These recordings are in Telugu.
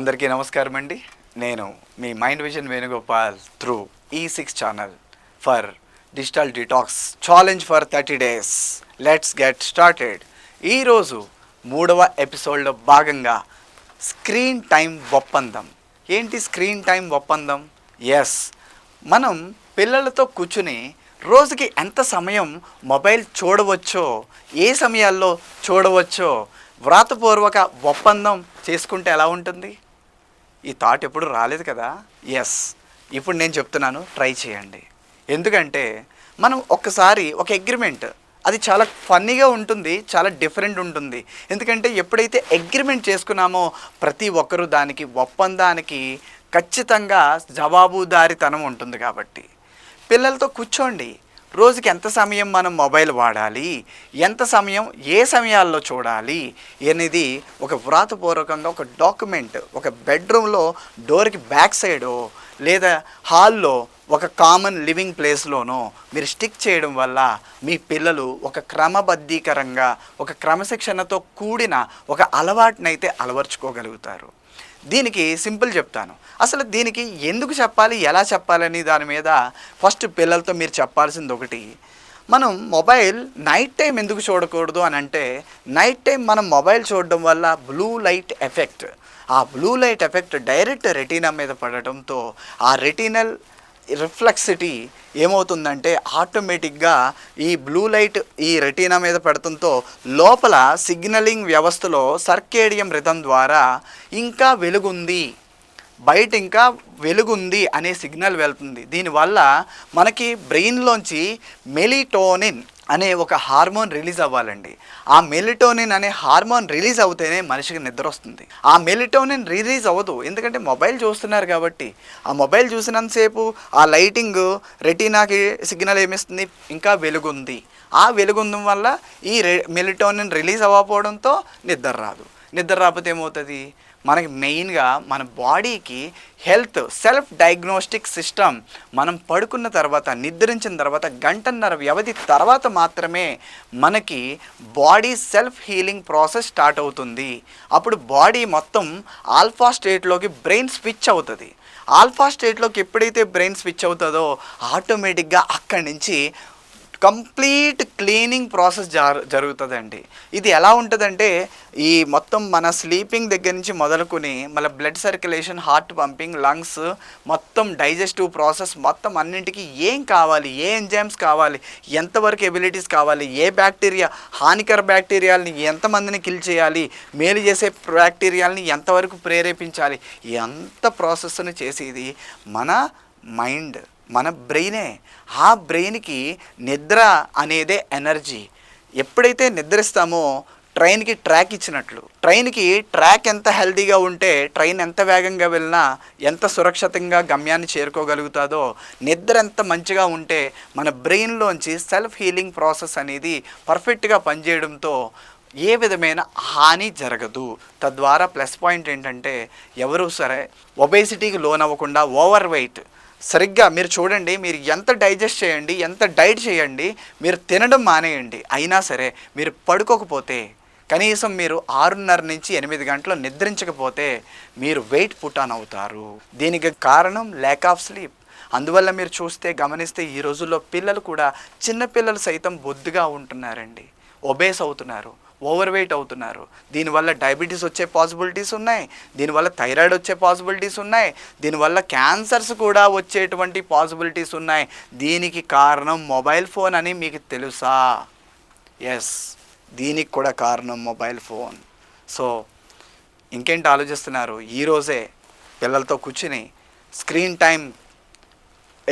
అందరికీ నమస్కారం అండి. నేను మీ mind vision Venugopal through E6 channel for digital detox challenge for 30 days. Let's get started. ఈరోజు 3వ ఎపిసోడ్లో భాగంగా స్క్రీన్ టైం ఒప్పందం. ఏంటి స్క్రీన్ టైం ఒప్పందం? ఎస్, మనం పిల్లలతో కూర్చుని రోజుకి ఎంత సమయం మొబైల్ చూడవచ్చో, ఏ సమయాల్లో చూడవచ్చో వ్రాతపూర్వక ఒప్పందం చేసుకుంటే ఎలా ఉంటుంది? ఈ థాట్ ఎప్పుడు రాలేదు కదా? ఎస్, ఇప్పుడు నేను చెప్తున్నాను, ట్రై చేయండి. ఎందుకంటే మనం ఒక్కసారి ఒక అగ్రిమెంట్, అది చాలా ఫన్నీగా ఉంటుంది, చాలా డిఫరెంట్ ఉంటుంది. ఎందుకంటే ఎప్పుడైతే అగ్రిమెంట్ చేసుకున్నామో ప్రతి ఒక్కరూ దానికి ఒప్పందానికి ఖచ్చితంగా జవాబుదారీతనం ఉంటుంది. కాబట్టి పిల్లలతో కూర్చోండి, రోజుకి ఎంత సమయం మనం మొబైల్ వాడాలి, ఎంత సమయం ఏ సమయాల్లో చూడాలి అనేది ఒక వ్రాతపూర్వకంగా ఒక డాక్యుమెంట్ ఒక బెడ్రూమ్లో డోర్కి బ్యాక్ సైడో లేదా హాల్లో ఒక కామన్ లివింగ్ ప్లేస్లోనో మీరు స్టిక్ చేయడం వల్ల మీ పిల్లలు ఒక క్రమబద్ధీకరంగా ఒక క్రమశిక్షణతో కూడిన ఒక అలవాటునైతే అలవర్చుకోగలుగుతారు. దీనికి సింపుల్ చెప్తాను. అసలు దీనికి ఎందుకు చెప్పాలి, ఎలా చెప్పాలని దాని మీద ఫస్ట్ పిల్లలతో మీరు చెప్పాల్సింది ఒకటి, మనం మొబైల్ నైట్ టైం ఎందుకు చూడకూడదు అని అంటే, నైట్ టైం మనం మొబైల్ చూడడం వల్ల బ్లూ లైట్ ఎఫెక్ట్, ఆ blue light effect direct retina మీద పడటంతో ఆ రెటీనల్ రిఫ్లెక్సిటీ ఏమవుతుందంటే ఆటోమేటిక్గా ఈ బ్లూ లైట్ ఈ రెటీనా మీద పడటంతో లోపల సిగ్నలింగ్ వ్యవస్థలో సర్కేడియం రిథం ద్వారా ఇంకా వెలుగుంది, బయట ఇంకా వెలుగుంది అనే సిగ్నల్ వెళ్తుంది. దీనివల్ల మనకి బ్రెయిన్లోంచి మెలిటోనిన్ అనే ఒక హార్మోన్ రిలీజ్ అవ్వాలండి. ఆ మెలిటోనిన్ అనే హార్మోన్ రిలీజ్ అవుతేనే మనిషికి నిద్ర వస్తుంది. ఆ మెలిటోనిన్ రిలీజ్ అవ్వదు, ఎందుకంటే మొబైల్ చూస్తున్నారు కాబట్టి. ఆ మొబైల్ చూసినంతసేపు ఆ లైటింగ్ రెటీనాకి సిగ్నల్ ఏమిస్తుంది, ఇంకా వెలుగుంది. ఆ వెలుగుందం వల్ల ఈ మెలిటోనిన్ రిలీజ్ అవ్వకపోవడంతో నిద్ర రాదు. నిద్ర రాకపోతే ఏమవుతుంది, మనకి మెయిన్గా మన బాడీకి హెల్త్ సెల్ఫ్ డయాగ్నోస్టిక్ సిస్టమ్ మనం పడుకున్న తర్వాత నిద్రించిన తర్వాత గంటన్నర వ్యవధి తర్వాత మాత్రమే మనకి body self healing process start అవుతుంది. అప్పుడు బాడీ మొత్తం ఆల్ఫా స్టేట్లోకి బ్రెయిన్ స్విచ్ అవుతుంది. ఆల్ఫా స్టేట్లోకి ఎప్పుడైతే బ్రెయిన్ స్విచ్ అవుతుందో ఆటోమేటిక్గా అక్కడి నుంచి కంప్లీట్ క్లీనింగ్ ప్రాసెస్ జరుగుతుందండి. ఇది ఎలా ఉంటుందంటే, ఈ మొత్తం మన స్లీపింగ్ దగ్గర నుంచి మొదలుకొని మళ్ళీ blood circulation, heart pumping, lungs, మొత్తం డైజెస్టివ్ ప్రాసెస్ మొత్తం అన్నింటికి ఏం కావాలి, ఏ ఎంజైమ్స్ కావాలి, ఎంతవరకు ఎబిలిటీస్ కావాలి, ఏ బ్యాక్టీరియా హానికర బ్యాక్టీరియాలని ఎంతమందిని కిల్ చేయాలి, మేలు చేసే బ్యాక్టీరియాలని ఎంతవరకు ప్రేరేపించాలి, ఎంత ప్రాసెస్ని చేసేది మన మైండ్, మన బ్రెయినే. ఆ బ్రెయిన్కి నిద్ర అనేదే ఎనర్జీ. ఎప్పుడైతే నిద్రిస్తామో ట్రైన్కి ట్రాక్ ఇచ్చినట్లు, ట్రైన్కి ట్రాక్ ఎంత హెల్తీగా ఉంటే ట్రైన్ ఎంత వేగంగా వెళ్ళినా ఎంత సురక్షితంగా గమ్యాన్ని చేరుకోగలుగుతుందో, నిద్ర ఎంత మంచిగా ఉంటే మన బ్రెయిన్లోంచి సెల్ఫ్ హీలింగ్ ప్రాసెస్ అనేది పర్ఫెక్ట్గా పనిచేయడంతో ఏ విధమైన హాని జరగదు. తద్వారా ప్లస్ పాయింట్ ఏంటంటే, ఎవరు సరే ఒబేసిటీకి లోన్ అవ్వకుండా, ఓవర్ వెయిట్ సరిగ్గా మీరు చూడండి, మీరు ఎంత డైజెస్ట్ చేయండి, ఎంత డైట్ చేయండి, మీరు తినడం మానేయండి, అయినా సరే మీరు పడుకోకపోతే, కనీసం మీరు 6:30 నుంచి 8 గంటలు నిద్రించకపోతే మీరు వెయిట్ పుట్ ఆన్ అవుతారు. దీనికి కారణం ల్యాక్ ఆఫ్ స్లీప్. అందువల్ల మీరు గమనిస్తే ఈ రోజుల్లో పిల్లలు కూడా, చిన్నపిల్లలు సైతం బొద్దుగా ఉంటున్నారండి, ఒబేస్ అవుతున్నారు, ఓవర్ వెయిట్ అవుతున్నారు. దీనివల్ల డయాబెటీస్ వచ్చే పాసిబిలిటీస్ ఉన్నాయి, దీనివల్ల థైరాయిడ్ వచ్చే పాసిబిలిటీస్ ఉన్నాయి, దీనివల్ల క్యాన్సర్స్ కూడా వచ్చేటువంటి పాసిబిలిటీస్ ఉన్నాయి. దీనికి కారణం మొబైల్ ఫోన్ అని మీకు తెలుసా? ఎస్, దీనికి కూడా కారణం మొబైల్ ఫోన్. సో ఇంకేంటి ఆలోచిస్తున్నారు? ఈరోజే పిల్లలతో కూర్చుని స్క్రీన్ టైం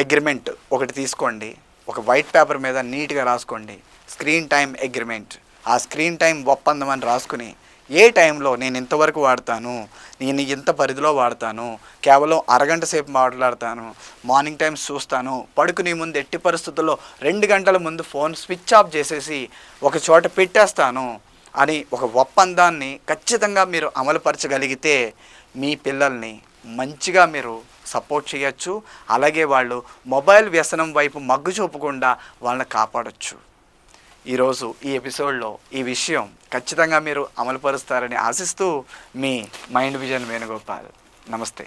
అగ్రిమెంట్ ఒకటి తీసుకోండి, ఒక వైట్ పేపర్ మీద నీట్గా రాసుకోండి, స్క్రీన్ టైం అగ్రిమెంట్. ఆ స్క్రీన్ టైం ఒప్పందం అని రాసుకుని, ఏ టైంలో నేను ఇంతవరకు వాడతాను, నేను ఇంత పరిధిలో వాడతాను, కేవలం అరగంట సేపు మాట్లాడతాను, మార్నింగ్ టైమ్స్ చూస్తాను, పడుకునే ముందు ఎట్టి పరిస్థితుల్లో 2 గంటల ముందు ఫోన్ స్విచ్ ఆఫ్ చేసేసి ఒక చోట పెట్టేస్తాను అని ఒక ఒప్పందాన్ని ఖచ్చితంగా మీరు అమలుపరచగలిగితే మీ పిల్లల్ని మంచిగా మీరు సపోర్ట్ చేయొచ్చు. అలాగే వాళ్ళు మొబైల్ వ్యసనం వైపు మగ్గు చూపకుండా వాళ్ళని కాపాడొచ్చు. ఈరోజు ఈ ఎపిసోడ్లో ఈ విషయం ఖచ్చితంగా మీరు అమలుపరుస్తారని ఆశిస్తూ మీ మైండ్ విజన్ వేణుగోపాల్. నమస్తే.